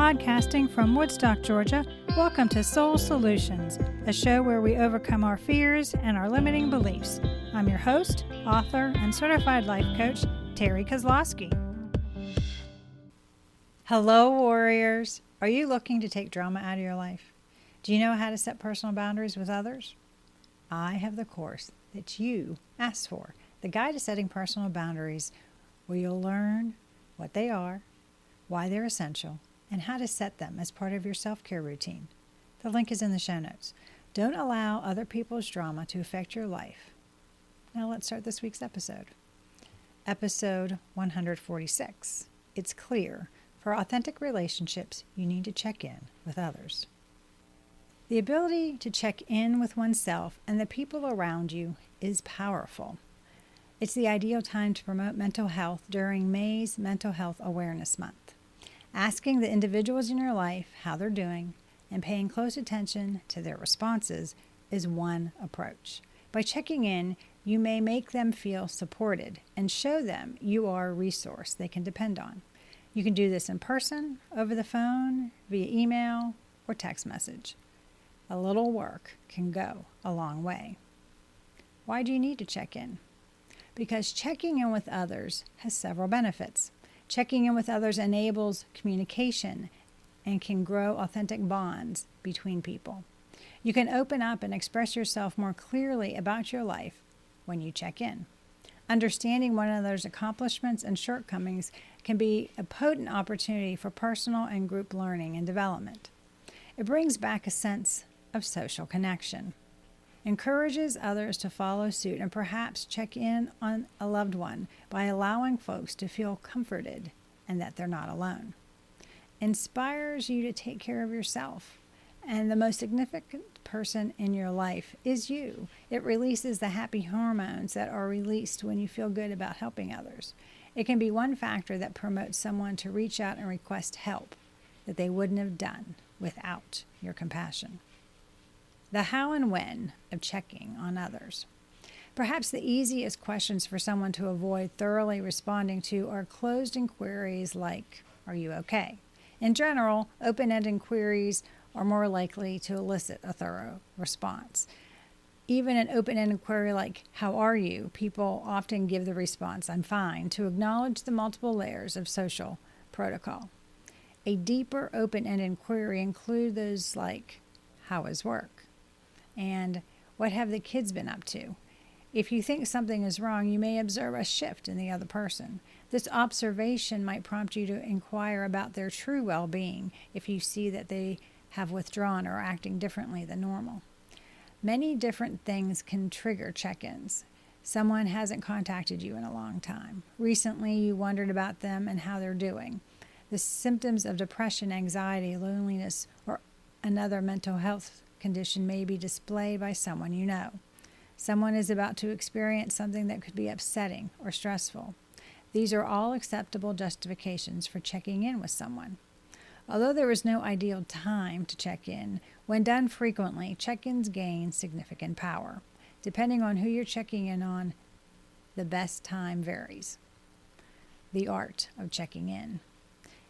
Podcasting from Woodstock, Georgia, welcome to Soul Solutions, a show where we overcome our fears and our limiting beliefs. I'm your host, author, and certified life coach, Terry Kozlowski. Hello, warriors. Are you looking to take drama out of your life? Do you know how to set personal boundaries with others? I have the course that you asked for, the Guide to Setting Personal Boundaries, where you'll learn what they are, why they're essential, and how to set them as part of your self-care routine. The link is in the show notes. Don't allow other people's drama to affect your life. Now let's start this week's episode. Episode 146. It's clear, for authentic relationships, you need to check in with others. The ability to check in with oneself and the people around you is powerful. It's the ideal time to promote mental health during May's Mental Health Awareness Month. Asking the individuals in your life how they're doing and paying close attention to their responses is one approach. By checking in, you may make them feel supported and show them you are a resource they can depend on. You can do this in person, over the phone, via email, or text message. A little work can go a long way. Why do you need to check in? Because checking in with others has several benefits. Checking in with others enables communication and can grow authentic bonds between people. You can open up and express yourself more clearly about your life when you check in. Understanding one another's accomplishments and shortcomings can be a potent opportunity for personal and group learning and development. It brings back a sense of social connection, encourages others to follow suit, and perhaps check in on a loved one by allowing folks to feel comforted and that they're not alone. Inspires you to take care of yourself, and the most significant person in your life is you. It releases the happy hormones that are released when you feel good about helping others. It can be one factor that promotes someone to reach out and request help that they wouldn't have done without your compassion. The how and when of checking on others. Perhaps the easiest questions for someone to avoid thoroughly responding to are closed inquiries like, "Are you okay?" In general, open-ended inquiries are more likely to elicit a thorough response. Even an open-ended inquiry like, "How are you?" people often give the response, "I'm fine," to acknowledge the multiple layers of social protocol. A deeper open-ended inquiry includes those like, "How is work?" And "What have the kids been up to?" If you think something is wrong, you may observe a shift in the other person. This observation might prompt you to inquire about their true well-being if you see that they have withdrawn or are acting differently than normal. Many different things can trigger check-ins. Someone hasn't contacted you in a long time. Recently, you wondered about them and how they're doing. The symptoms of depression, anxiety, loneliness, or another mental health condition may be displayed by someone you know. Someone is about to experience something that could be upsetting or stressful. These are all acceptable justifications for checking in with someone. Although there is no ideal time to check in, when done frequently, check-ins gain significant power. Depending on who you're checking in on, the best time varies. The art of checking in.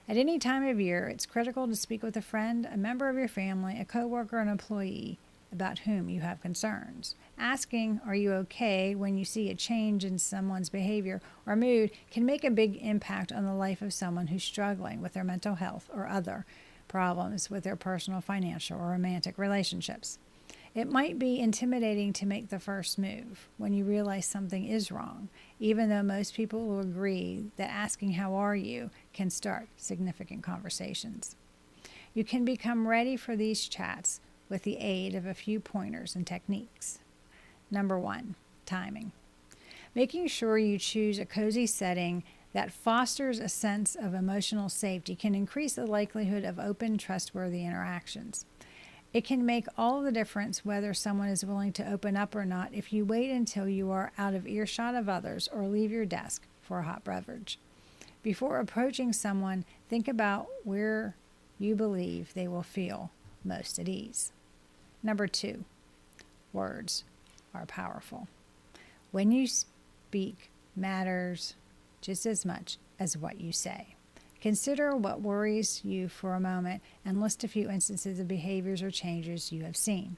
At any time of year, it's critical to speak with a friend, a member of your family, a coworker, an employee about whom you have concerns. Asking, "Are you okay?" when you see a change in someone's behavior or mood can make a big impact on the life of someone who's struggling with their mental health or other problems with their personal, financial, or romantic relationships. It might be intimidating to make the first move when you realize something is wrong, even though most people will agree that asking "How are you?" can start significant conversations. You can become ready for these chats with the aid of a few pointers and techniques. Number 1, timing. Making sure you choose a cozy setting that fosters a sense of emotional safety can increase the likelihood of open, trustworthy interactions. It can make all the difference whether someone is willing to open up or not if you wait until you are out of earshot of others or leave your desk for a hot beverage. Before approaching someone, think about where you believe they will feel most at ease. Number 2, words are powerful. When you speak matters just as much as what you say. Consider what worries you for a moment and list a few instances of behaviors or changes you have seen.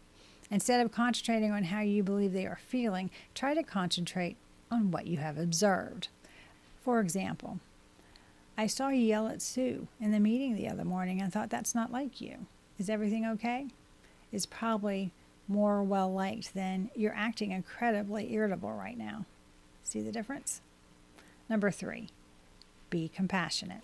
Instead of concentrating on how you believe they are feeling, try to concentrate on what you have observed. For example, I saw you yell at Sue in the meeting the other morning and thought that's not like you. Is everything okay? It's probably more well liked than you're acting incredibly irritable right now. See the difference? Number 3, be compassionate.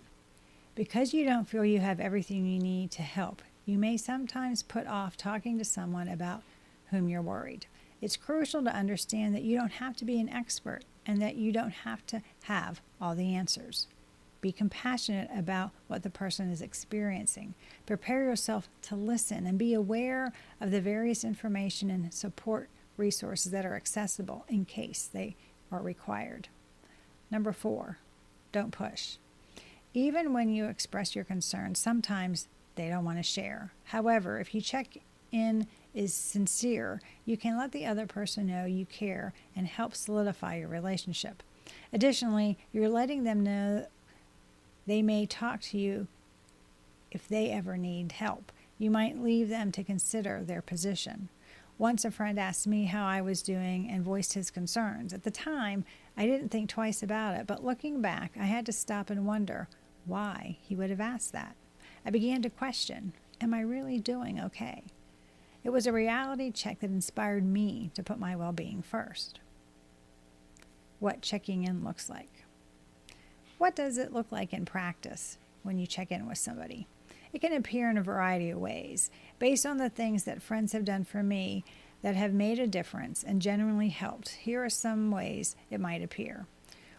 Because you don't feel you have everything you need to help, you may sometimes put off talking to someone about whom you're worried. It's crucial to understand that you don't have to be an expert and that you don't have to have all the answers. Be compassionate about what the person is experiencing. Prepare yourself to listen and be aware of the various information and support resources that are accessible in case they are required. Number 4, don't push. Even when you express your concerns, sometimes they don't want to share. However, if you check in is sincere, you can let the other person know you care and help solidify your relationship. Additionally, you're letting them know they may talk to you if they ever need help. You might leave them to consider their position. Once a friend asked me how I was doing and voiced his concerns. At the time, I didn't think twice about it, but looking back, I had to stop and wonder why he would have asked that. I began to question, am I really doing okay? It was a reality check that inspired me to put my well-being first. What checking in looks like. What does it look like in practice when you check in with somebody? It can appear in a variety of ways. Based on the things that friends have done for me that have made a difference and genuinely helped, here are some ways it might appear.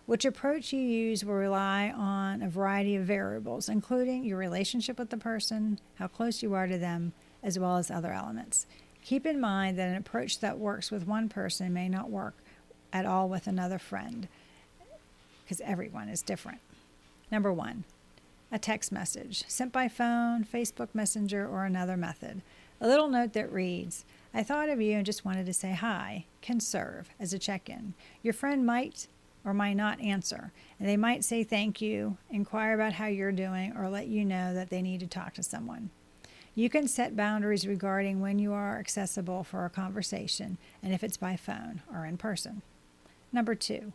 Which approach you use will rely on a variety of variables, including your relationship with the person, how close you are to them, as well as other elements. Keep in mind that an approach that works with one person may not work at all with another friend, because everyone is different. Number 1, a text message, sent by phone, Facebook Messenger, or another method. A little note that reads, I thought of you and just wanted to say hi, can serve as a check-in. Your friend might or might not answer, and they might say thank you, inquire about how you're doing, or let you know that they need to talk to someone. You can set boundaries regarding when you are accessible for a conversation and if it's by phone or in person. Number 2,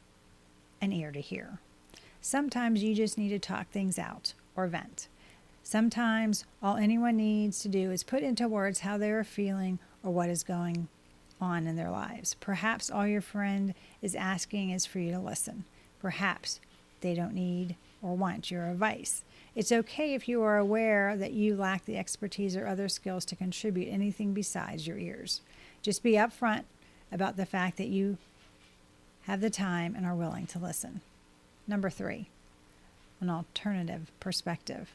an ear to hear. Sometimes you just need to talk things out or vent. Sometimes all anyone needs to do is put into words how they are feeling or what is going on in their lives. Perhaps all your friend is asking is for you to listen. Perhaps they don't need or want your advice. It's okay if you are aware that you lack the expertise or other skills to contribute anything besides your ears. Just be upfront about the fact that you have the time and are willing to listen. Number 3, an alternative perspective.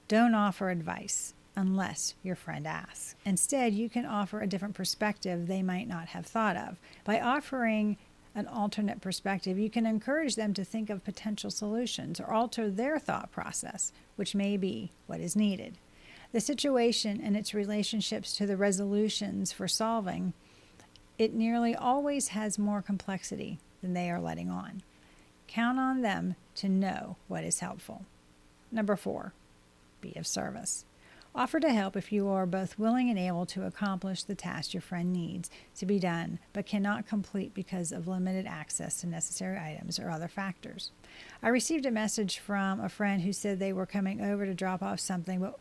Don't offer advice unless your friend asks. Instead, you can offer a different perspective they might not have thought of. By offering an alternate perspective, you can encourage them to think of potential solutions or alter their thought process, which may be what is needed. The situation and its relationships to the resolutions for solving it nearly always has more complexity than they are letting on. Count on them to know what is helpful. Number 4, be of service. Offer to help if you are both willing and able to accomplish the task your friend needs to be done, but cannot complete because of limited access to necessary items or other factors. I received a message from a friend who said they were coming over to drop off something, but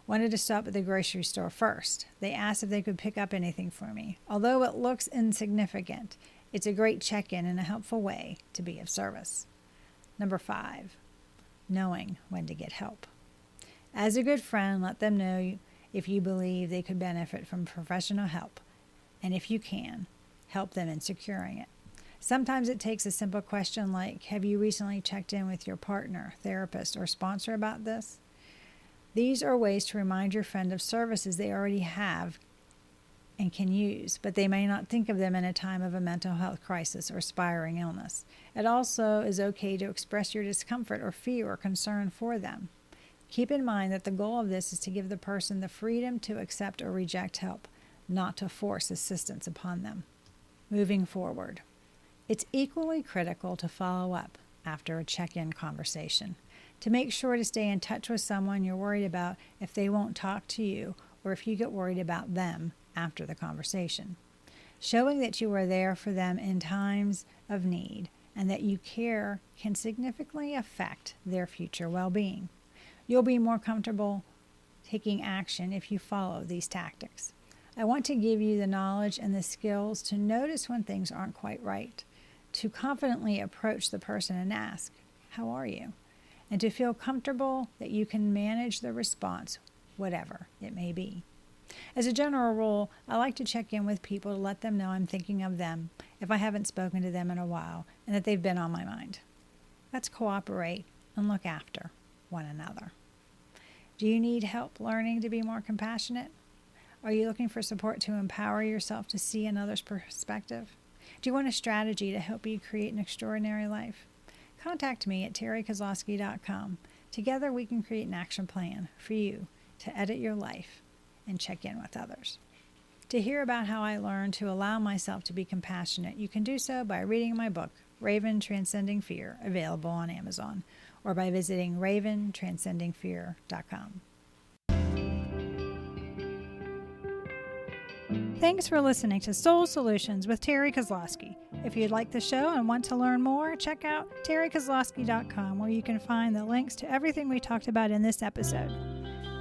wanted to stop at the grocery store first. They asked if they could pick up anything for me. Although it looks insignificant, it's a great check-in and a helpful way to be of service. Number 5, knowing when to get help. As a good friend, let them know if you believe they could benefit from professional help, and if you can, help them in securing it. Sometimes it takes a simple question like, have you recently checked in with your partner, therapist, or sponsor about this? These are ways to remind your friend of services they already have and can use, but they may not think of them in a time of a mental health crisis or spiraling illness. It also is okay to express your discomfort or fear or concern for them. Keep in mind that the goal of this is to give the person the freedom to accept or reject help, not to force assistance upon them. Moving forward, it's equally critical to follow up after a check-in conversation. to make sure to stay in touch with someone you're worried about if they won't talk to you or if you get worried about them after the conversation. Showing that you are there for them in times of need and that you care can significantly affect their future well-being. You'll be more comfortable taking action if you follow these tactics. I want to give you the knowledge and the skills to notice when things aren't quite right, to confidently approach the person and ask, "How are you?" and to feel comfortable that you can manage the response, whatever it may be. As a general rule, I like to check in with people to let them know I'm thinking of them if I haven't spoken to them in a while and that they've been on my mind. Let's cooperate and look after one another. Do you need help learning to be more compassionate? Are you looking for support to empower yourself to see another's perspective? Do you want a strategy to help you create an extraordinary life? Contact me at terrykozlowski.com. Together we can create an action plan for you to edit your life and check in with others. To hear about how I learned to allow myself to be compassionate, you can do so by reading my book, Raven Transcending Fear, available on Amazon, or by visiting raventranscendingfear.com. Thanks for listening to Soul Solutions with Terry Kozlowski. If you'd like the show and want to learn more, check out terrykozlowski.com, where you can find the links to everything we talked about in this episode.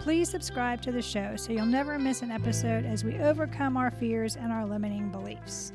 Please subscribe to the show so you'll never miss an episode as we overcome our fears and our limiting beliefs.